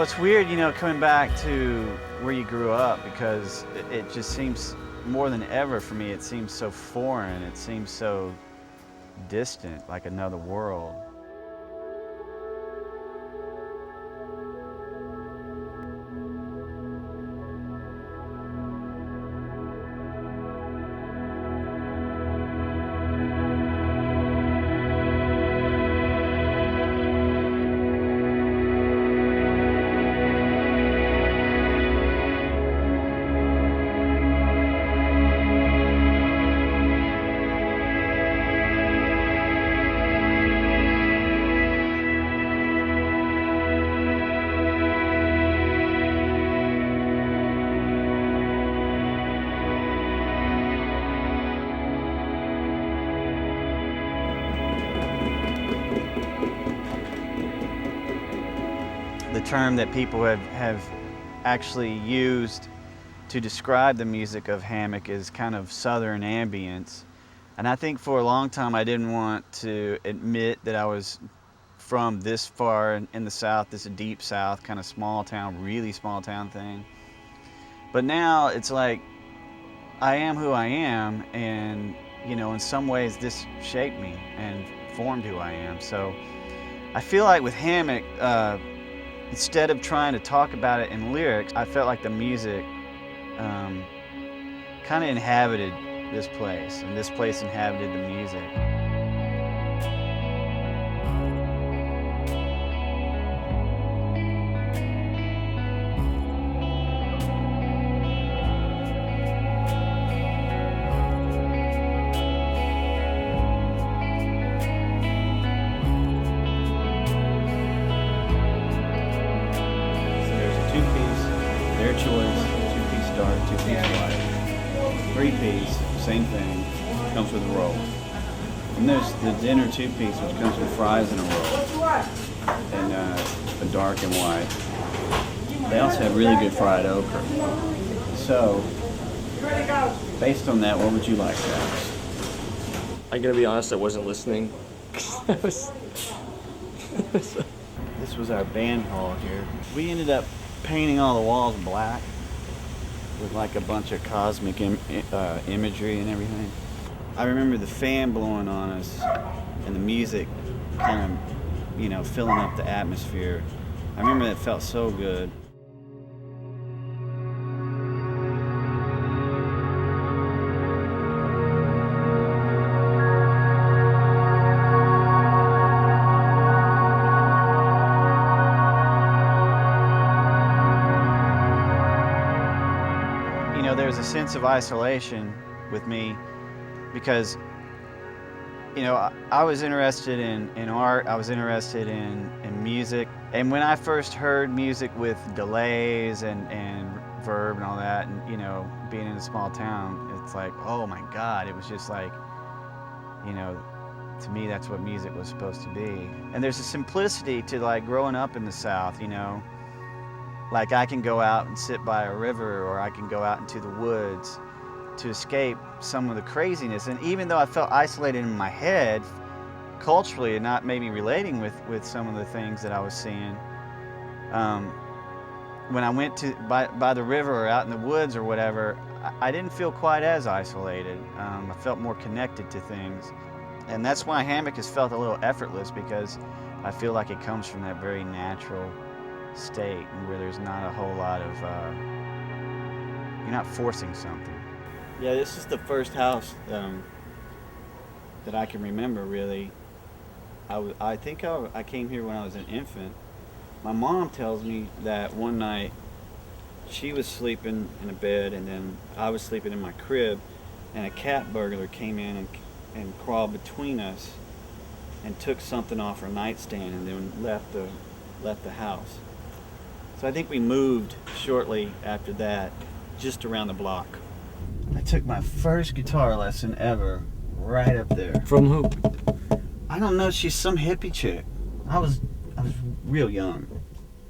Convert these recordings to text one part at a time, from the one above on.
it's weird, you know, coming back to where you grew up, because it just seems more than ever for me, it seems so foreign. It seems so distant, like another world. The term that people have actually used to describe the music of Hammock is kind of southern ambience. And I think for a long time I didn't want to admit that I was from this far in the South, this deep South, kind of small town, really small town thing. But now it's like I am who I am, and you know, in some ways this shaped me and formed who I am. So I feel like with Hammock, instead of trying to talk about it in lyrics, I felt like the music kind of inhabited this place, and this place inhabited the music. Their choice, two-piece dark, two-piece white. Three-piece, same thing, comes with a roll. And there's the dinner two-piece, which comes with fries and a roll. And a dark and white. They also have really good fried okra. So, based on that, what would you like, Travis? I'm gonna be honest, I wasn't listening. This was our band hall here. We ended up painting all the walls black with like a bunch of cosmic imagery and everything. I remember the fan blowing on us and the music kind of, you know, filling up the atmosphere. I remember it felt so good. There's a sense of isolation with me because, you know, I was interested in art, I was interested in music. And when I first heard music with delays and verb and all that, and, you know, being in a small town, it's like, oh my God, it was just like, you know, to me, that's what music was supposed to be. And there's a simplicity to like growing up in the South, you know. Like I can go out and sit by a river, or I can go out into the woods to escape some of the craziness. And even though I felt isolated in my head, culturally, and not maybe relating with some of the things that I was seeing, when I went to by the river or out in the woods or whatever, I didn't feel quite as isolated. I felt more connected to things. And that's why Hammock has felt a little effortless, because I feel like it comes from that very natural state where there's not a whole lot of, you're not forcing something. Yeah, this is the first house that I can remember, really. I think I came here when I was an infant. My mom tells me that one night she was sleeping in a bed, and then I was sleeping in my crib, and a cat burglar came in and crawled between us and took something off her nightstand and then left the house. So I think we moved shortly after that, just around the block. I took my first guitar lesson ever right up there. From who? I don't know, she's some hippie chick. I was real young,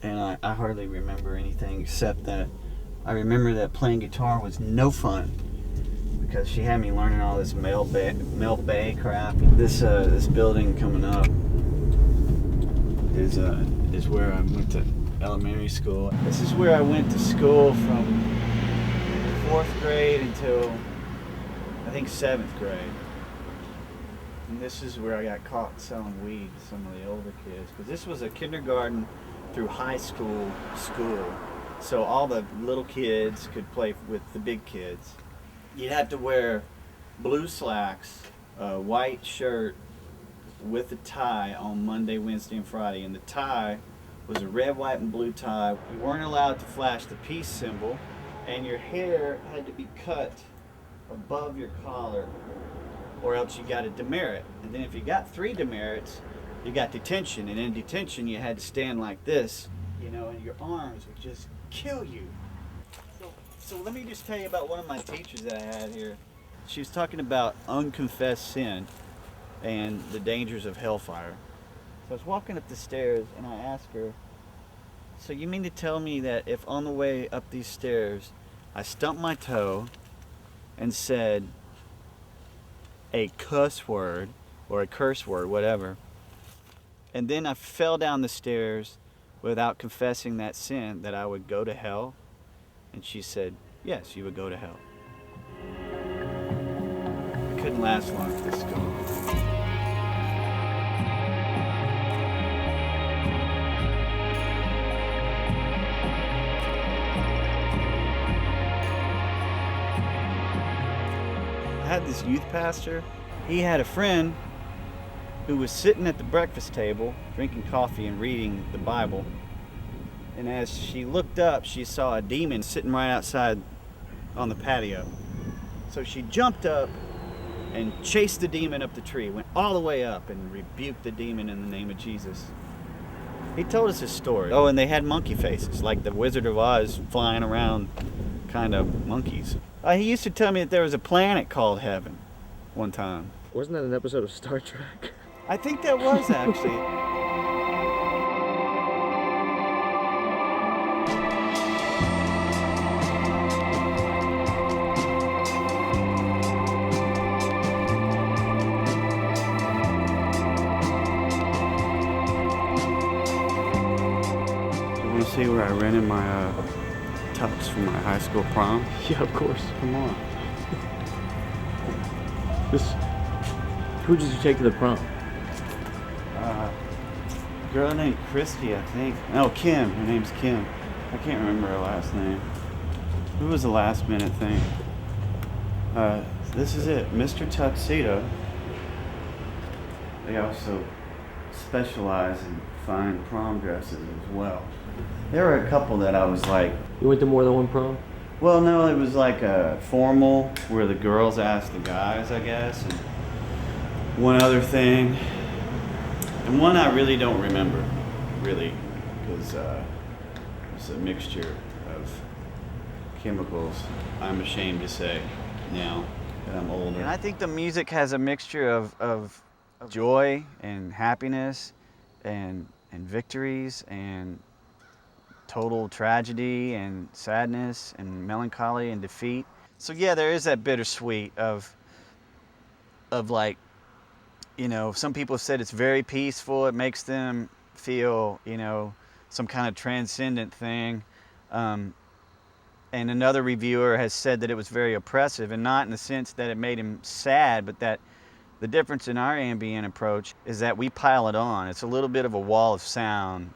and I hardly remember anything except that I remember that playing guitar was no fun, because she had me learning all this Mel Bay crap. This building coming up is where I went to elementary school. This is where I went to school from 4th grade until I think 7th grade. And this is where I got caught selling weed to some of the older kids. Because this was a kindergarten through high school. So all the little kids could play with the big kids. You'd have to wear blue slacks, a white shirt with a tie on Monday, Wednesday, and Friday. And the tie was a red, white, and blue tie. You weren't allowed to flash the peace symbol. And your hair had to be cut above your collar, or else you got a demerit. And then if you got 3 demerits, you got detention. And in detention, you had to stand like this, you know, and your arms would just kill you. So let me just tell you about one of my teachers that I had here. She was talking about unconfessed sin and the dangers of hellfire. So I was walking up the stairs and I asked her, so you mean to tell me that if on the way up these stairs I stumped my toe and said a cuss word or a curse word, whatever, and then I fell down the stairs without confessing that sin, that I would go to hell? And she said, yes, you would go to hell. I couldn't last long at this school. I had this youth pastor. He had a friend who was sitting at the breakfast table drinking coffee and reading the Bible. And as she looked up, she saw a demon sitting right outside on the patio. So she jumped up and chased the demon up the tree, went all the way up and rebuked the demon in the name of Jesus. He told us his story. Oh, and they had monkey faces, like the Wizard of Oz flying around kind of monkeys. He used to tell me that there was a planet called Heaven one time. Wasn't that an episode of Star Trek? I think that was actually. You want to see where I rented my tux for my high school prom? Yeah, of course. Come on. Who did you take to the prom? A girl named Christy, I think. No, Kim. Her name's Kim. I can't remember her last name. It was a last minute thing. This is it. Mr. Tuxedo. They also specialize in fine prom dresses as well. There were a couple that I was like... You went to more than one prom? Well, no, it was like a formal where the girls asked the guys, I guess. And one other thing. And one I really don't remember, really, because it's a mixture of chemicals, I'm ashamed to say now that I'm older. And I think the music has a mixture of joy and happiness and victories and total tragedy and sadness and melancholy and defeat. So yeah, there is that bittersweet of like, you know, some people have said it's very peaceful. It makes them feel, you know, some kind of transcendent thing. And another reviewer has said that it was very oppressive, and not in the sense that it made him sad, but that the difference in our ambient approach is that we pile it on. It's a little bit of a wall of sound.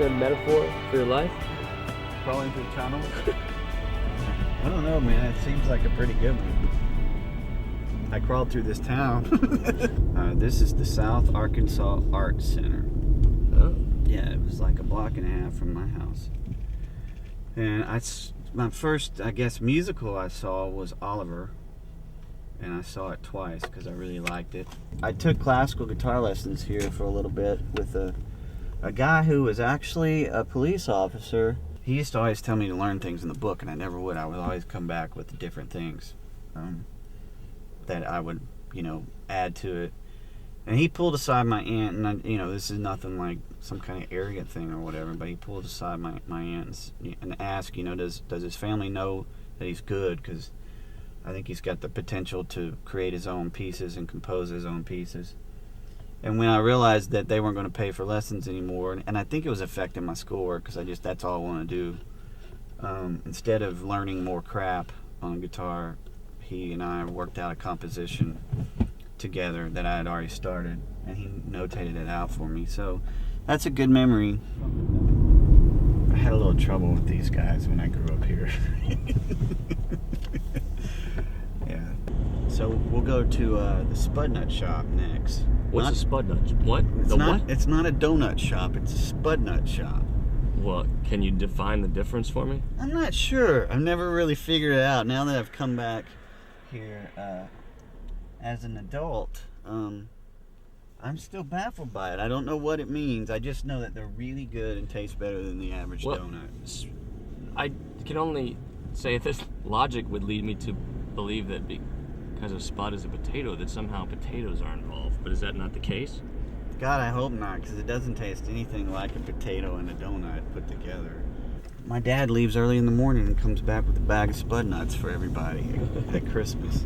a metaphor for your life? Crawling through tunnels? I don't know, man. It seems like a pretty good one. I crawled through this town. This is the South Arkansas Arts Center. Oh. Yeah, it was like a block and a half from my house. And my first, I guess, musical I saw was Oliver. And I saw it twice because I really liked it. I took classical guitar lessons here for a little bit with a guy who was actually a police officer. He used to always tell me to learn things in the book, and I never would. I would always come back with different things that I would, add to it. And he pulled aside my aunt, and this is nothing like some kind of arrogant thing or whatever, but he pulled aside my aunt and asked, does his family know that he's good? Because I think he's got the potential to create his own pieces and compose his own pieces. And when I realized that they weren't going to pay for lessons anymore, and I think it was affecting my schoolwork because that's all I want to do. Instead of learning more crap on guitar, he and I worked out a composition together that I had already started, and he notated it out for me. So that's a good memory. I had a little trouble with these guys when I grew up here. Yeah. So we'll go to the Spud Nut shop next. What's a Spud Nut? What? What? It's not a donut shop. It's a Spud Nut shop. What? Can you define the difference for me? I'm not sure. I've never really figured it out. Now that I've come back here as an adult, I'm still baffled by it. I don't know what it means. I just know that they're really good and taste better than the average donut. I can only say this logic would lead me to believe that because a spud is a potato, that somehow potatoes are involved. But is that not the case? God, I hope not, because it doesn't taste anything like a potato and a donut put together. My dad leaves early in the morning and comes back with a bag of Spud Nuts for everybody at Christmas.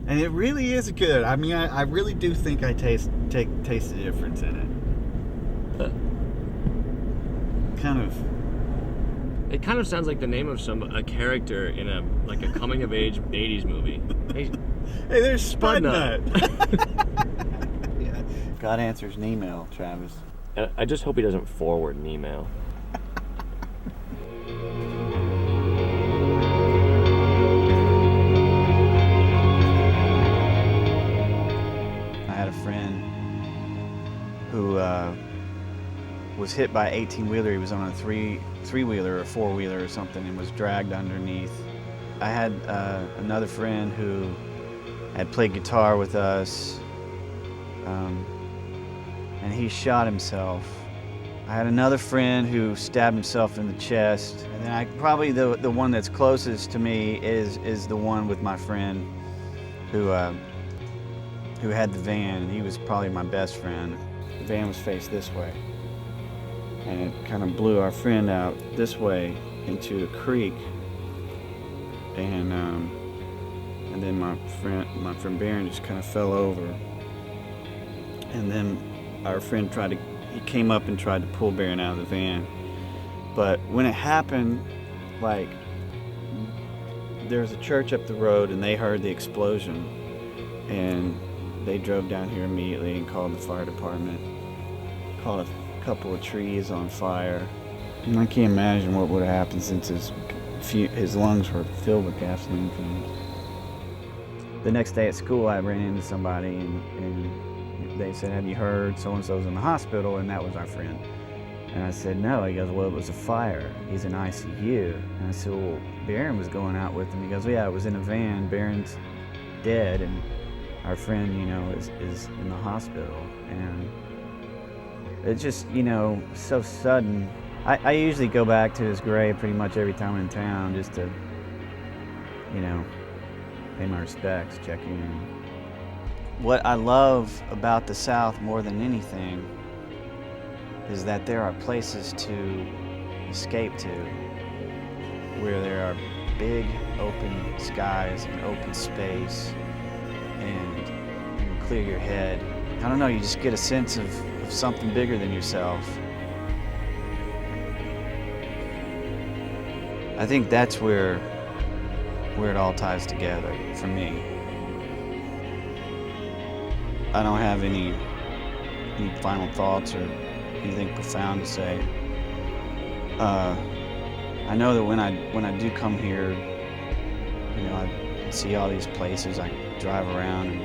And it really is good. I mean, I really do think I taste the difference in it. It kind of sounds like the name of a character in a coming of age 80s movie. Hey, there's Spud Nut. Yeah. God answers an email, Travis. I just hope he doesn't forward an email. I had a friend who was hit by an 18-wheeler. He was on a three-wheeler or four-wheeler or something and was dragged underneath. I had another friend who had played guitar with us, and he shot himself. I had another friend who stabbed himself in the chest, and then probably the one that's closest to me is the one with my friend who had the van. He was probably my best friend. The van was faced this way, and it kind of blew our friend out this way into a creek, and then my friend Byrd just kind of fell over, and then our friend he came up and tried to pull Byrd out of the van, but when it happened, there was a church up the road, and they heard the explosion, and they drove down here immediately and called the fire department, caught a couple of trees on fire, and I can't imagine what would have happened since his lungs were filled with gasoline fumes. The next day at school, I ran into somebody, and they said, "Have you heard so-and-so's in the hospital?" And that was our friend. And I said, "No." He goes, "Well, it was a fire. He's in ICU." And I said, "Well, Byrd was going out with him." He goes, "Well, yeah, it was in a van. Byrd's dead, and our friend, is in the hospital." And it's just, so sudden. I usually go back to his grave pretty much every time I'm in town just to, pay my respects, check in. What I love about the South more than anything is that there are places to escape to, where there are big open skies and open space, and you can clear your head. I don't know, you just get a sense of something bigger than yourself. I think that's where it all ties together for me. I don't have any final thoughts or anything profound to say. I know that when I do come here, you know, I see all these places, I drive around, and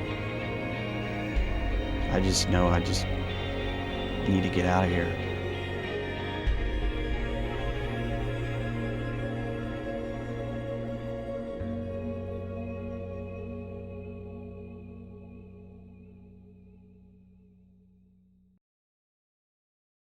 I just know I just need to get out of here.